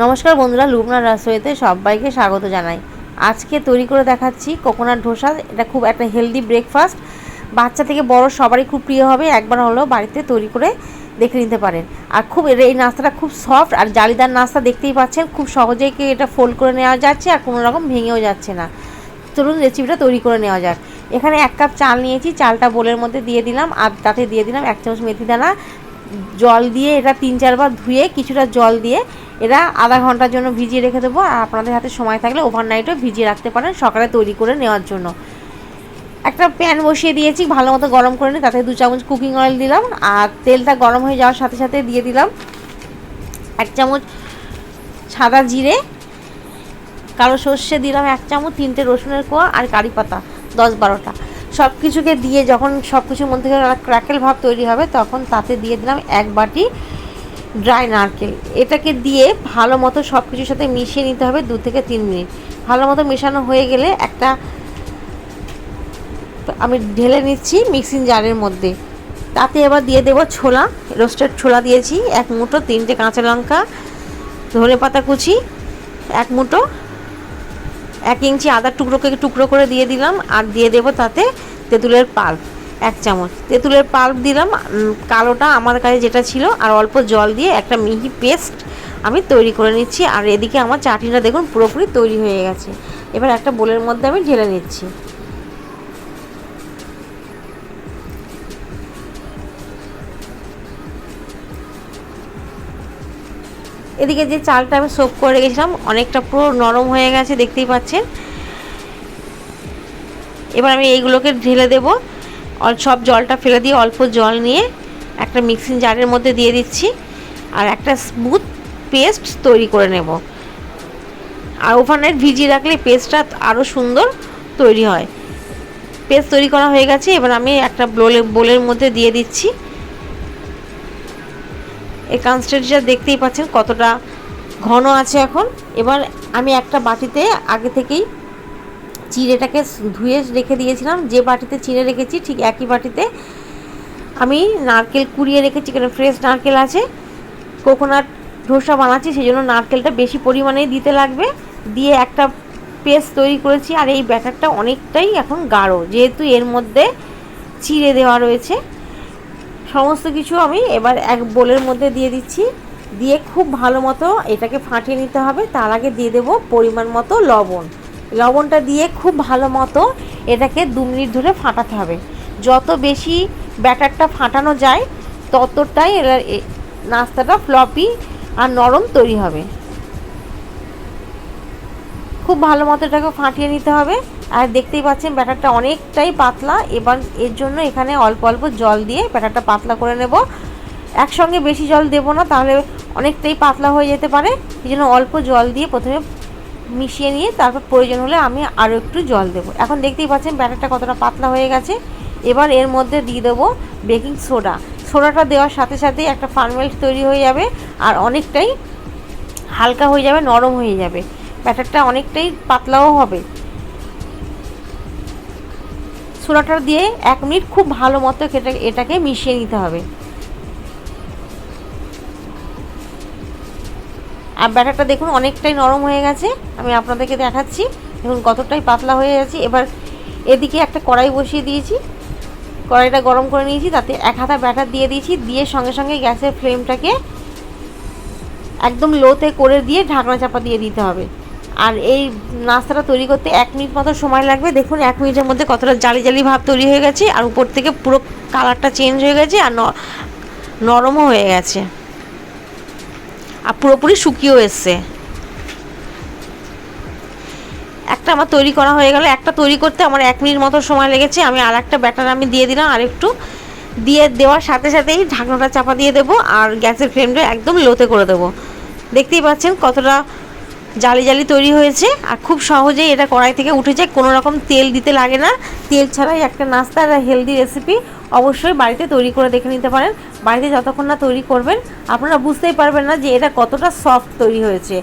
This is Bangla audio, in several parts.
নমস্কার বন্ধুরা, লুবনা রাসোইতে সবাইকে স্বাগত জানাই। আজকে তৈরি করে দেখাচ্ছি কোকোনাট ধোসা। এটা খুব একটা হেলদি ব্রেকফাস্ট, বাচ্চা থেকে বড় সবারই খুব প্রিয় হবে। একবার হলেও বাড়িতে তৈরি করে দেখে নিতে পারেন। আর এই নাস্তাটা খুব সফট আর জালিদার নাস্তা, দেখতেই পাচ্ছেন খুব সহজেই এটা ফোল্ড করে নেওয়া যাচ্ছে আর কোনো রকম ভেঙেও যাচ্ছে না। চলুন রেসিপিটা তৈরি করে নেওয়া যাক। এখানে 1 কাপ চাল নিয়েছি, চালটা বোলের মধ্যে দিয়ে দিলাম আর তাতে দিয়ে দিলাম 1 চামচ মেথি দানা। জল দিয়ে এটা 3-4 বার ধুয়ে কিছুটা জল দিয়ে এটা আধা ঘন্টার জন্য ভিজিয়ে রেখে দেবো। আর আপনাদের হাতে সময় থাকলে ওভারনাইটও ভিজিয়ে রাখতে পারেন সকালে তৈরি করে নেওয়ার জন্য। একটা প্যান বসিয়ে দিয়েছি, ভালো মতো গরম করে নিই। তাতে 2 চামচ কুকিং অয়েল দিলাম আর তেলটা গরম হয়ে যাওয়ার সাথে সাথে দিয়ে দিলাম 1 চামচ সাদা জিরে, কালো সর্ষে দিলাম 1 চামচ, 3টে রসুনের কোয়া আর কারি পাতা 10-12টা। সব কিছুকে দিয়ে যখন সব কিছুর মধ্যে ক্র্যাকেল ভাব তৈরি হবে তখন তাতে দিয়ে দিলাম 1 বাটি ড্রাই নারকেল। এটাকে দিয়ে ভালো মতো সব কিছুর সাথে মিশিয়ে নিতে হবে 2 থেকে 3 মিনিট। ভালো মতো মেশানো হয়ে গেলে আমি ঢেলে নিচ্ছি মিক্সিং জারের মধ্যে। তাতে এবার দিয়ে দেবো ছোলা, রোস্টেড ছোলা দিয়েছি 1 মুঠো, 3টে কাঁচা লঙ্কা, ধনে পাতা কুচি 1 মুঠো, 1 ইঞ্চি আদার টুকরো করে দিয়ে দিলাম। আর দিয়ে দেবো তাতে তেঁতুলের পাল্প 1 চামচ। তেঁতুলের পাল্প দিলাম, কালোটা আমার কাছে যেটা ছিল, আর অল্প জল দিয়ে একটা মিহি পেস্ট আমি তৈরি করে নিচ্ছি। আর এদিকে আমার চাটনিটা দেখুন পুরোপুরি তৈরি হয়ে গেছে। এবার একটা বোলের মধ্যে আমি ঢেলে নিচ্ছি। এদিকে যে চালটা আমি সোক করে রেখেছিলাম অনেকটা পুরো নরম হয়ে গেছে, দেখতেই পাচ্ছেন। এবার আমি এইগুলোকে ঢেলে দেবো, সব জলটা ফেলে দিয়ে অল্প জল নিয়ে একটা মিক্সিং জারের মধ্যে দিয়ে দিচ্ছি আর একটা স্মুথ পেস্ট তৈরি করে নেব। আর ওভারনাইট ভিজিয়ে রাখলে পেস্টটা আরও সুন্দর তৈরি হয়। পেস্ট তৈরি করা হয়ে গেছে, এবার আমি একটা বোলের মধ্যে দিয়ে দিচ্ছি। এই কনসিস্টেন্সিটা দেখতেই পাচ্ছেন কতটা ঘন আছে এখন। এবার আমি একটা বাটিতে আগে থেকেই চিড়েটাকে ধুয়ে রেখে দিয়েছিলাম, যে বাটিতে চিড়ে রেখেছি ঠিক একই বাটিতে আমি নারকেল কুড়িয়ে রেখেছি, কারণ ফ্রেশ নারকেল আছে। কোকোনাট ধোসা বানাচ্ছি সেই জন্য নারকেলটা বেশি পরিমাণেই দিতে লাগবে। দিয়ে একটা পেস্ট তৈরি করেছি। আর এই ব্যাটারটা অনেকটাই এখন গাঢ়, যেহেতু এর মধ্যে চিড়ে দেওয়া রয়েছে। সমস্ত কিছু আমি এবার এক বোলের মধ্যে দিয়ে দিচ্ছি, দিয়ে খুব ভালো মতো এটাকে ফাটিয়ে নিতে হবে। তার আগে দিয়ে দেবো পরিমাণ মতো লবণ। লবণটা দিয়ে খুব ভালো মতো এটাকে 2 মিনিট ধরে ফাটাতে হবে। যত বেশি ব্যাটারটা ফাটানো যায় ততটাই নাস্তাটা ফ্লপি আর নরম তৈরি হবে। খুব ভালো মতো এটাকে ফাটিয়ে নিতে হবে। আর দেখতেই পাচ্ছেন ব্যাটারটা অনেকটাই পাতলা। এবার এর জন্য এখানে অল্প অল্প জল দিয়ে ব্যাটারটা পাতলা করে নেব। একসঙ্গে বেশি জল দেব না, তাহলে অনেকটাই পাতলা হয়ে যেতে পারে। এই জন্য অল্প জল দিয়ে প্রথমে মিশিয়ে নিয়ে তারপর প্রয়োজন হলে আমি আরও একটু জল দেবো। এখন দেখতেই পাচ্ছেন ব্যাটারটা কতটা পাতলা হয়ে গেছে। এবার এর মধ্যে দিয়ে দেবো বেকিং সোডা। সোডাটা দেওয়ার সাথে সাথেই একটা ফার্মেল্ট তৈরি হয়ে যাবে আর অনেকটাই হালকা হয়ে যাবে, নরম হয়ে যাবে। ব্যাটারটা অনেকটাই পাতলাও হবে। সোডাটা দিয়ে 1 মিনিট খুব ভালো মতো এটাকে মিশিয়ে নিতে হবে। আর ব্যাটারটা দেখুন অনেকটাই নরম হয়ে গেছে, আমি আপনাদেরকে দেখাচ্ছি দেখুন কতটাই পাতলা হয়ে গেছে। এবার এদিকে একটা কড়াই বসিয়ে দিয়েছি, কড়াইটা গরম করে নিয়েছি, তাতে 1 হাতা ব্যাটার দিয়ে দিয়েছি। দিয়ে সঙ্গে সঙ্গে গ্যাসের ফ্লেমটাকে একদম লোতে করে দিয়ে ঢাকনা চাপা দিয়ে দিতে হবে। আর এই নাস্তাটা তৈরি করতে 1 মিনিট মতো সময় লাগবে। দেখুন 1 মিনিটের মধ্যে কতটা জালি জালি ভাব তৈরি হয়ে গেছে আর উপর থেকে পুরো কালারটা চেঞ্জ হয়ে গেছে আর নরমও হয়ে গেছে আর পুরোপুরি শুকিয়েও এসছে। একটা আমার তৈরি করা হয়ে গেল। একটা তৈরি করতে আমার 1 মিনিট মতো সময় লেগেছে। আমি আর একটা ব্যাটার আমি দিয়ে দিলাম, আর একটু দিয়ে দেওয়ার সাথে সাথেই ঢাকনাটা চাপা দিয়ে দেবো আর গ্যাসের ফ্লেমটা একদম লোতে করে দেবো। দেখতেই পাচ্ছেন কতটা জালি জালি তৈরি হয়েছে আর খুব সহজেই এটা কড়াই থেকে উঠে যায়, কোনো রকম তেল দিতে লাগে না। তেল ছাড়াই একটা নাস্তা আর হেলদি রেসিপি অবশ্যই বাড়িতে তৈরি করে দেখে নিতে পারেন। বাড়িতে যতক্ষণ না তৈরি করবেন আপনারা বুঝতেই পারবেন না যে এটা কতটা সফট তৈরি হয়েছে।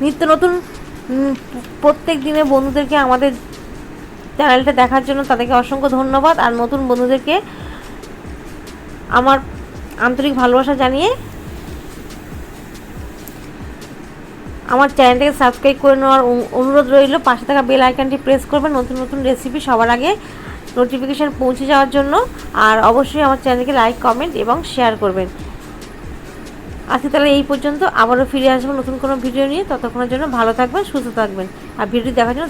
নিত্য নতুন প্রত্যেক দিনের বন্ধুদেরকে আমাদের চ্যানেলটা দেখার জন্য তাদেরকে অসংখ্য ধন্যবাদ। আর নতুন বন্ধুদেরকে আমার আন্তরিক ভালোবাসা জানিয়ে আমার চ্যানেলটাকে সাবস্ক্রাইব করে নেওয়ার অনুরোধ রইল। পাশে থাকা বেল আইকনটি প্রেস করবেন নতুন নতুন রেসিপি সবার আগে নোটিফিকেশান পৌঁছে যাওয়ার জন্য। আর অবশ্যই আমার চ্যানেলকে লাইক, কমেন্ট এবং শেয়ার করবেন। আজকে তাহলে এই পর্যন্ত, আবারও ফিরে আসবো নতুন কোনো ভিডিও নিয়ে। ততক্ষণের জন্য ভালো থাকবেন, সুস্থ থাকবেন। আর ভিডিও দেখার জন্য